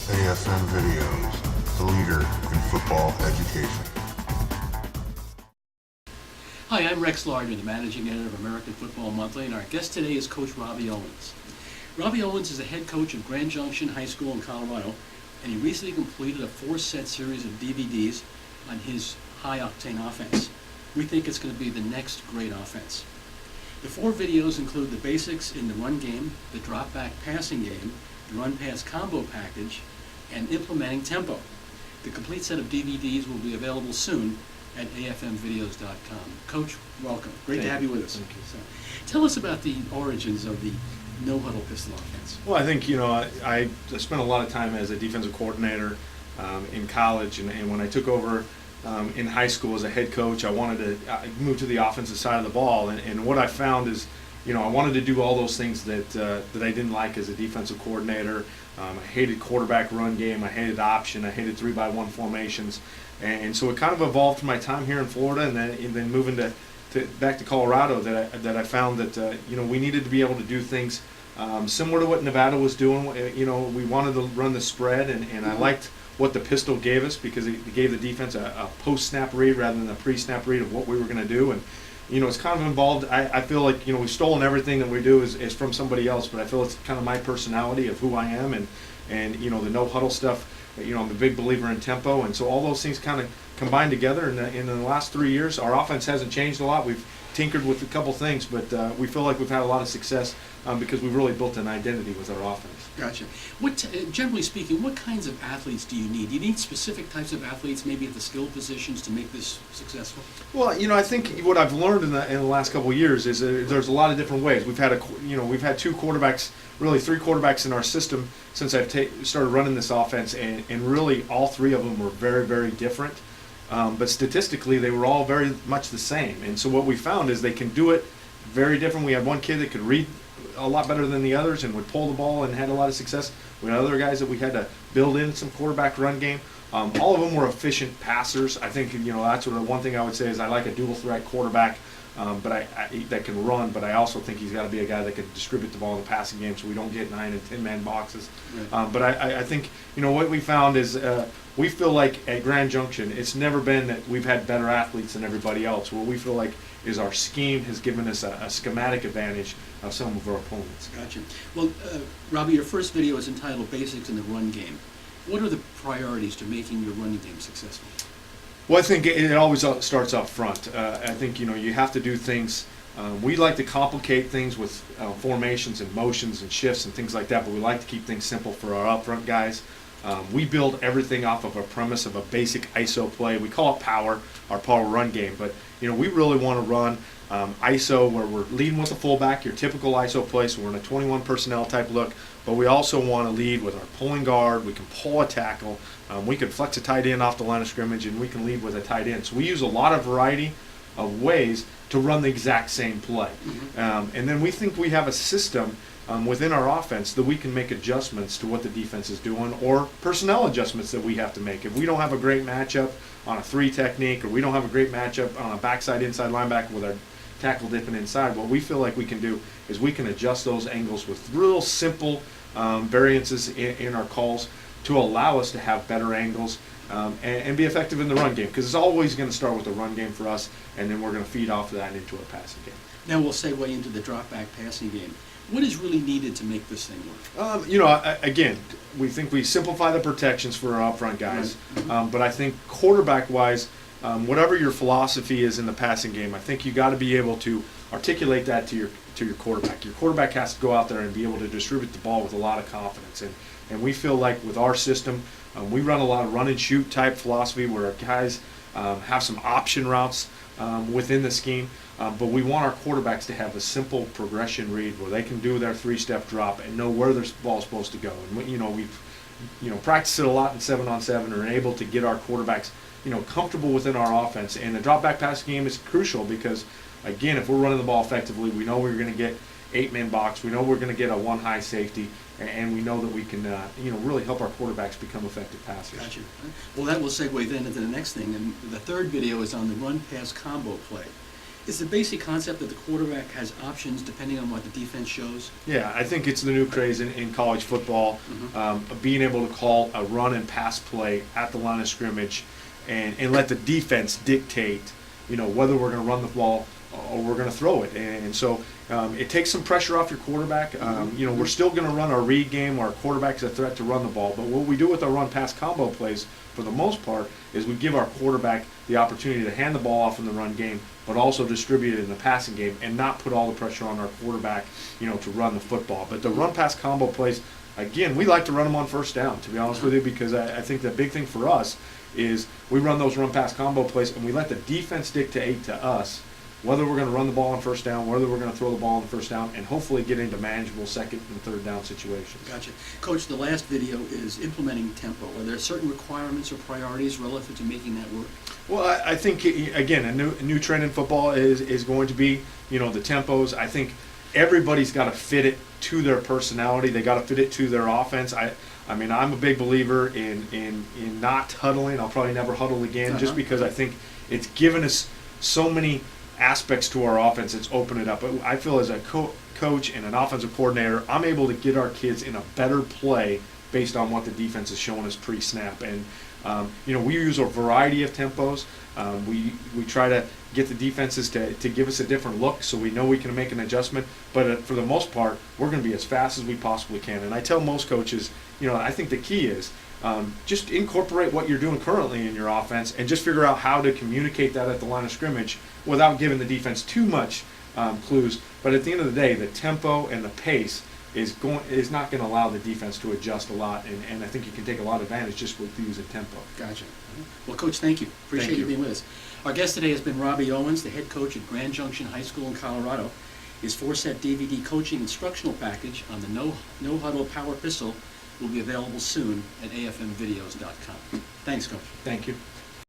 AFM Videos, the leader in football education. Hi, I'm Rex Larder, the managing editor of American Football Monthly, and our guest today is Coach Robbie Owens. Robbie Owens is the head coach of Grand Junction High School in Colorado, and he recently completed a 4-set series of DVDs on his high-octane offense. We think it's going to be the next great offense. The 4 videos include the basics in the run game, the drop-back passing game, the run-pass combo package, and implementing tempo. The complete set of DVDs will be available soon at afmvideos.com. Coach, welcome. Great to have you with us. Thank you. So, tell us about the origins of the no-huddle pistol offense. Well, I think, I spent a lot of time as a defensive coordinator in college, and when I took over in high school as a head coach, I wanted to move to the offensive side of the ball, and what I found is, I wanted to do all those things that I didn't like as a defensive coordinator. I hated quarterback run game, I hated option, I hated 3-by-1 formations, and so it kind of evolved from my time here in Florida, and then moving back to Colorado, that I found that we needed to be able to do things similar to what Nevada was doing. We wanted to run the spread, and I liked what the pistol gave us, because it gave the defense a post-snap read rather than a pre-snap read of what we were going to do. And it's kind of involved. I feel like we've stolen everything that we do is from somebody else, but I feel it's kind of my personality of who I am, and the no huddle stuff. I'm a big believer in tempo, and so all those things kind of combined together. And in the last 3 years, our offense hasn't changed a lot. We've tinkered with a couple things, but we feel like we've had a lot of success because we've really built an identity with our offense. Gotcha. Generally speaking, what kinds of athletes do you need? Do you need specific types of athletes, maybe at the skill positions, to make this successful? Well, I think what I've learned in the last couple of years is there's a lot of different ways. We've had we've had 2 quarterbacks, really 3 quarterbacks in our system since I've started running this offense, and really all 3 of them were very, very different. But statistically, they were all very much the same. And so what we found is they can do it very different. We had one kid that could read a lot better than the others and would pull the ball and had a lot of success. We had other guys that we had to build in some quarterback run game. All of them were efficient passers. I think that's one thing I would say is I like a dual threat quarterback, but that can run. But I also think he's got to be a guy that can distribute the ball in the passing game, so we don't get 9 and 10-man boxes. Right. But I think what we found is we feel like at Grand Junction, it's never been that we've had better athletes than everybody else. What we feel like is our scheme has given us a schematic advantage of some of our opponents. Gotcha. Well, Robbie, your first video is entitled Basics in the Run Game. What are the priorities to making your running game successful? Well, I think it always starts up front. I think you have to do things. We like to complicate things with formations and motions and shifts and things like that, but we like to keep things simple for our up front guys. We build everything off of a premise of a basic ISO play. We call it power, our power run game, but we really want to run ISO where we're leading with a fullback, your typical ISO play, so we're in a 21 personnel type look, but we also want to lead with our pulling guard. We can pull a tackle, we can flex a tight end off the line of scrimmage, and we can lead with a tight end. So we use a lot of variety of ways to run the exact same play. Mm-hmm. And then we think we have a system within our offense that we can make adjustments to what the defense is doing, or personnel adjustments that we have to make. If we don't have a great matchup on a 3 technique, or we don't have a great matchup on a backside inside linebacker with our tackle dipping inside, what we feel like we can do is we can adjust those angles with real simple variances in our calls to allow us to have better angles and be effective in the run game, because it's always going to start with the run game for us, and then we're going to feed off of that into a passing game. Now we'll segue into the drop-back passing game. What is really needed to make this thing work? Again, we think we simplify the protections for our upfront guys, right. Mm-hmm. But I think quarterback-wise, whatever your philosophy is in the passing game, I think you got to be able to articulate that to your quarterback. Your quarterback has to go out there and be able to distribute the ball with a lot of confidence, and we feel like with our system, we run a lot of run and shoot type philosophy where our guys have some option routes within the scheme. But we want our quarterbacks to have a simple progression read where they can do their 3-step drop and know where their ball's supposed to go. And we've practiced it a lot in 7-on-7 and are able to get our quarterbacks comfortable within our offense. And the drop back pass game is crucial because, again, if we're running the ball effectively, we know we're going to get 8-man box. We know we're going to get a 1-high safety, and we know that we can really help our quarterbacks become effective passers. Gotcha. Well, that will segue then into the next thing. And the third video is on the run-pass combo play. Is the basic concept that the quarterback has options depending on what the defense shows? Yeah, I think it's the new craze in college football, of being able to call a run and pass play at the line of scrimmage and let the defense dictate, whether we're going to run the ball or we're going to throw it. And so it takes some pressure off your quarterback. We're still going to run our read game. Our quarterback is a threat to run the ball. But what we do with our run-pass combo plays, for the most part, is we give our quarterback the opportunity to hand the ball off in the run game, but also distribute it in the passing game and not put all the pressure on our quarterback, to run the football. But the run-pass combo plays, again, we like to run them on first down, to be honest with you, because I think the big thing for us is we run those run-pass combo plays and we let the defense dictate to us whether we're going to run the ball on first down, whether we're going to throw the ball on the first down, and hopefully get into manageable second and third down situations. Gotcha. Coach, the last video is implementing tempo. Are there certain requirements or priorities relative to making that work? Well, I think, again, a new trend in football is going to be, the tempos. I think everybody's got to fit it to their personality. They got to fit it to their offense. I mean, I'm a big believer in not huddling. I'll probably never huddle again, just because I think it's given us so many aspects to our offense. It's opened it up. But I feel as a coach and an offensive coordinator, I'm able to get our kids in a better play based on what the defense is showing us pre-snap. And we use a variety of tempos. We try to get the defenses to give us a different look so we know we can make an adjustment. But for the most part, we're going to be as fast as we possibly can. And I tell most coaches, I think the key is just incorporate what you're doing currently in your offense and just figure out how to communicate that at the line of scrimmage without giving the defense too much clues. But at the end of the day, the tempo and the pace is not going to allow the defense to adjust a lot, and I think you can take a lot of advantage just with using tempo. Gotcha. Well, Coach, thank you. Appreciate you being with us. Our guest today has been Robbie Owens, the head coach at Grand Junction High School in Colorado. His 4-set DVD coaching instructional package on the No Huddle Power Pistol will be available soon at afmvideos.com. Thanks, Coach. Thank you.